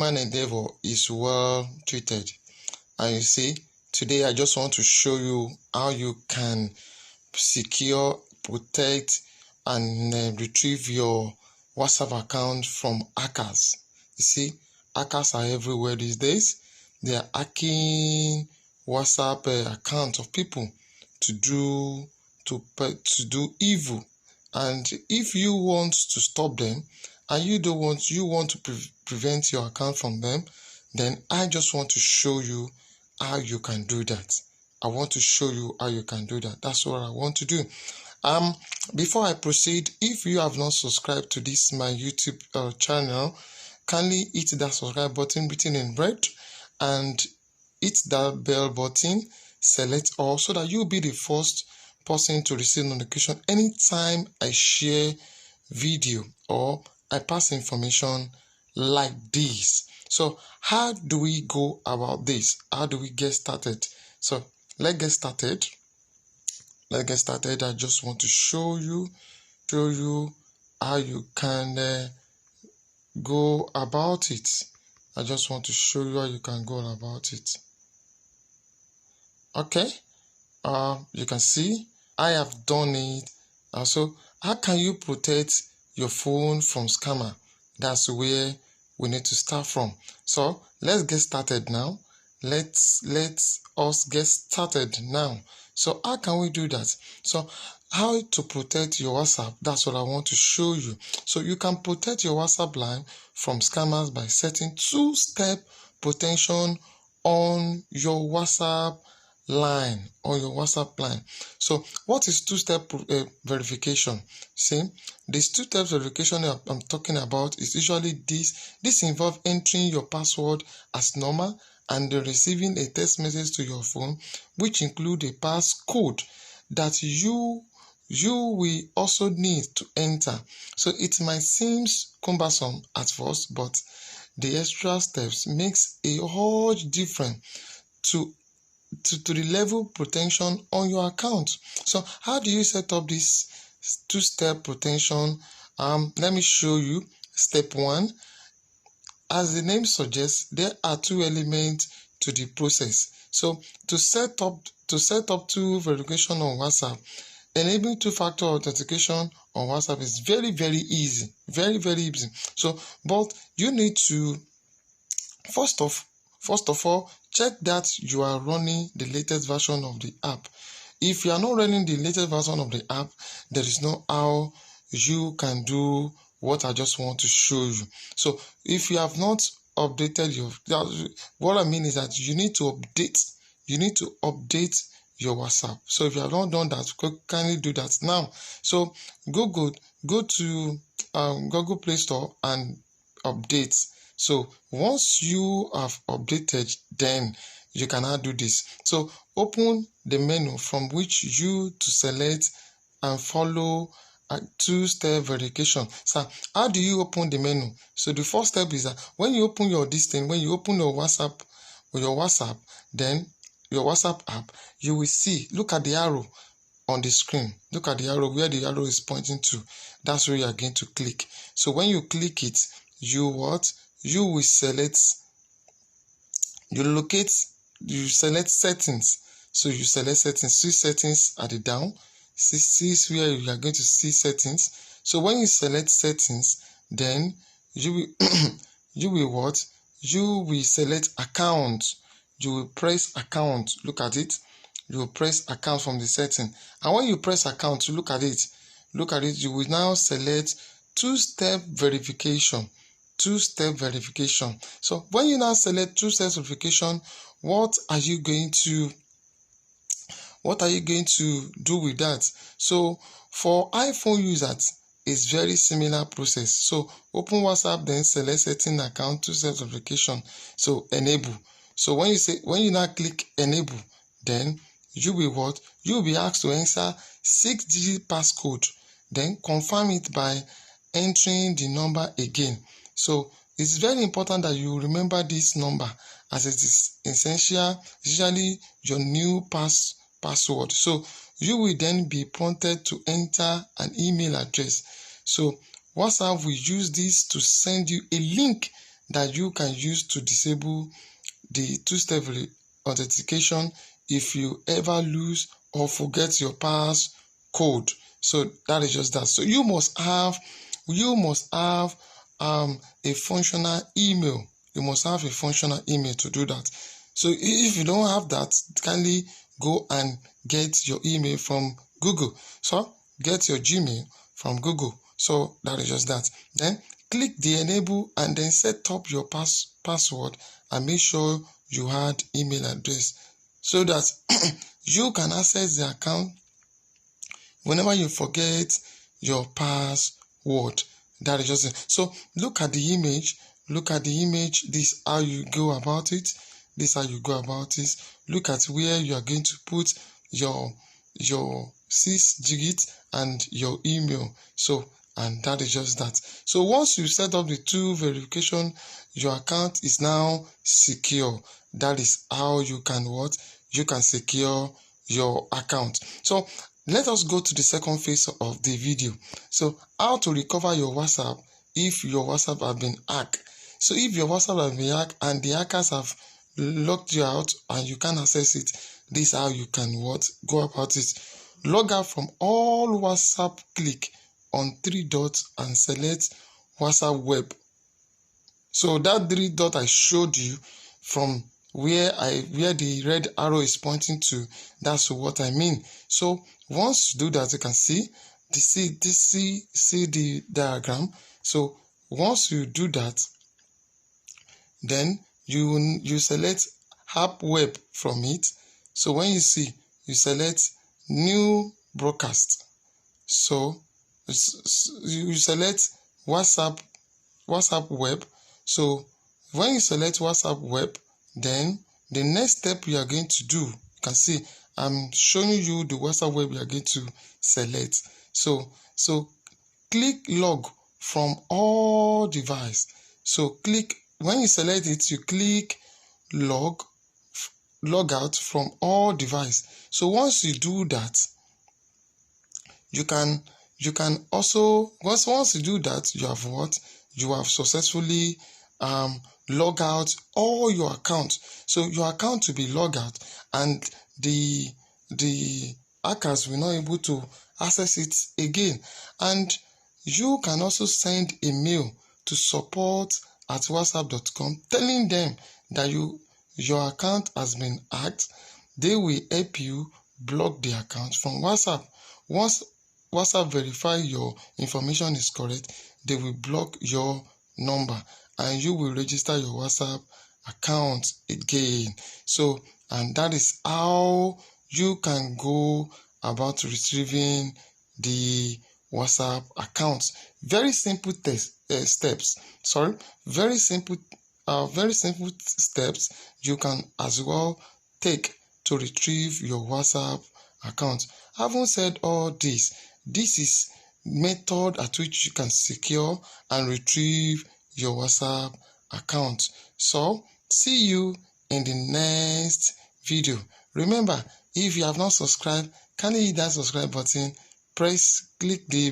human endeavor is well treated. And you see, today I just want to show you how you can secure, protect, and retrieve your WhatsApp account from hackers. You see, hackers are everywhere these days. They are hacking WhatsApp account of people to do evil. And if you want to stop them, and you want to prevent your account from them, then I just want to show you how you can do that. I want to show you how you can do that. That's what I want to do. Before I proceed, if you have not subscribed to this my YouTube channel, kindly hit that subscribe button written in red and hit that bell button, select all, so that you'll be the first person to receive notification anytime I share video or I pass information like this. So how do we go about this? How do we get started? So let's get started. I just want to show you how you can go about it. I just want to show you how you can go about it. Okay. You can see I have done it. So how can you protect your phone from scammer? That's where we need to start from. So let's get started now. Let's us get started now. So how can we do that? So how to protect your WhatsApp? That's what I want to show you. So you can protect your WhatsApp line from scammers by setting two-step protection on your WhatsApp line. So what is two-step verification? See, this two-step verification I'm talking about is usually this involves entering your password as normal and receiving a text message to your phone which include a passcode that you will also need to enter. So it might seem cumbersome at first, but the extra steps makes a huge difference to the level protection on your account. So how do you set up this two-step protection? Let me show you. Step 1. As the name suggests, there are two elements to the process. So to set up two verification on WhatsApp, enabling two-factor authentication on WhatsApp is very, very easy. Very, very easy. So, but you need to first of all, check that you are running the latest version of the app. If you are not running the latest version of the app, there is no how you can do what I just want to show you. So if you have not updated what I mean is that you need to update your WhatsApp. So if you have not done that, kindly do that now. So go to Google Play Store and update. So once you have updated, then you can now do this. So open the menu from which you to select and follow a two-step verification. So how do you open the menu? So the first step is that when you open your WhatsApp, then your WhatsApp app, you will see, look at the arrow on the screen. Look at the arrow where the arrow is pointing to. That's where you are going to click. So when you click it, you will select, you select settings. So you select settings. See settings at the down. See where you are going to see settings. So when you select settings, then you will select account. You will press account. Look at it. You will press account from the setting. And when you press account to look at it, you will now select two-step verification. So when you now select two-step verification, what are you going to do with that? So for iPhone users, it's very similar process. So open WhatsApp, then select setting account, two-step verification. So enable. So when you now click enable, then you will be asked to enter 6-digit passcode, then confirm it by entering the number again. So it's very important that you remember this number, as it is essential, usually your new password. So you will then be prompted to enter an email address. So WhatsApp will use this to send you a link that you can use to disable the two-step authentication if you ever lose or forget your passcode. So that is just that. So you must have a functional email. You must have a functional email to do that. So if you don't have that, kindly go and get your email from Google. So get your Gmail from Google. So that is just that. Then click the enable and then set up your password and make sure you had email address so that you can access the account whenever you forget your password. That is just it. So look at the image. This is how you go about it. Look at where you are going to put your 6-digit and your email. So, and that is just that. So once you set up the two verification, your account is now secure. That is how you can secure your account. So let us go to the second phase of the video. So how to recover your WhatsApp if your WhatsApp have been hacked. So if your WhatsApp has been hacked and the hackers have locked you out and you can't access it, this is how you can go about it. Log out from all WhatsApp, click on 3 dots and select WhatsApp web. So that 3 dot I showed you from where the red arrow is pointing to, that's what I mean. So once you do that, you can see the diagram. So once you do that, then you select app web from it. So when you see, you select new broadcast. So you select WhatsApp web. So when you select WhatsApp web, then the next step you are going to do, you can see I'm showing you the WhatsApp web you are going to select. So click log from all device. So when you select it, you click log out from all device. So once you do that, you can also, once you do that, you have successfully log out all your accounts. So your account will be logged out and the hackers will not able to access it again. And you can also send a mail to support@whatsapp.com telling them that your account has been hacked. They will help you block the account from WhatsApp. Once WhatsApp verify your information is correct, they will block your number and you will register your WhatsApp account again. So, and that is how you can go about retrieving the WhatsApp accounts. Very simple steps. Very simple steps you can as well take to retrieve your WhatsApp account. Having said all this is method at which you can secure and retrieve your WhatsApp account. So see you in the next video. Remember, if you have not subscribed, kindly hit that subscribe button, click the